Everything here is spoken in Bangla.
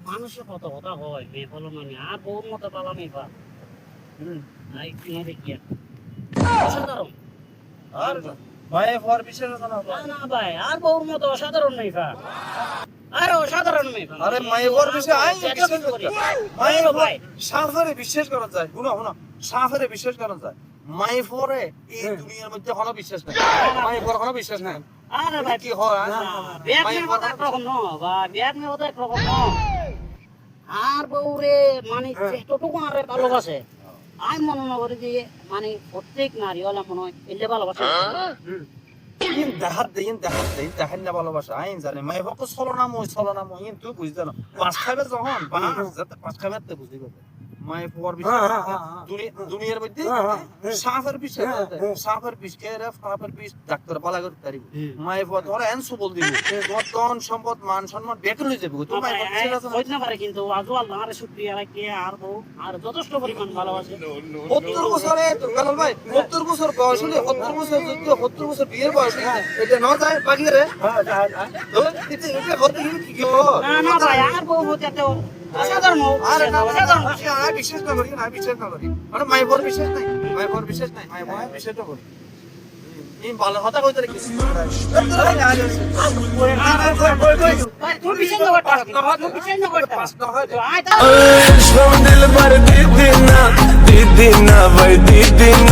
মানুষের কত কথা হয় মেয়ে বলো মানে আর বউর মতো পালামি পা নাই কিনে দেখিয়া অসাধারণ আর মায়ে হওয়ার বিষয় না না না ভাই আর বউর মতো অসাধারণ নেই পা আরে অসাধারণ মেয়ে পা আরে মায়ে হওয়ার বিষয় আই বিশ্বাস করি মায়ে ভাই সাফরে বিশ্বাস করা যায় শুনো শুনো সাফরে বিশ্বাস করা যায় মায়ে পরে এই দুনিয়ার মধ্যে কোনো বিশ্বাস নাই মায়ে পরে কোনো বিশ্বাস নাই আরে ভাই কি হয় বিয়ার মেয়ে কথা একরকম ন বা বিয়ার মেয়ে কথা একরকম ন আর বউরে মানে যতটুকু আরে ভালোবাসে আমি মনে করি যে মানে প্রত্যেক নারী হলে মনে হয় এলে ভালোবাসে ইন দেখার না ভালোবাসা আইন জানে মায়ে হক চলো না মই ইন তুই বুঝতে না পাঁচ খাবে যখন যাতে পাঁচ খাবে তে বুঝি গেল মায়ে পর বিষয় দুনিয়ার মধ্যে সাফের বিষয় সাফের বিষয় সাফের বিষ ডাক্তার পালা করতে পারিব মায়ে পর ওরা এনসু বল দিব তোমার ধন সম্পদ মান সম্মান বেকার হয়ে যাবে তুমি মায়ে হইতে না পারে কিন্তু আজও আল্লাহর শুকরিয়া রাখি আর বউ আর যথেষ্ট পরিমাণ ভালোবাসে 70 বছরে কালাল ভাই 70 বছর বয়স হলে 70 বছর যদি 70 বছর বিয়ের বয়স এটা না যায় বাকি রে এটা করতে কি কি না ভাই আর বউ হতে তো অসাধারণ আরে না অসাধারণ আমি বিশ্বাস না করি মানে মাই বড় বিশ্বাস নাই মাই বড় বিশ্বাস তো করি এই ভালো কথা কইতে রে কিছু ভাই তুই বিশেষ না করতে তুই বিশেষ না করতে তো আয় তা दिल भर दीदी ना भाई दीदी ना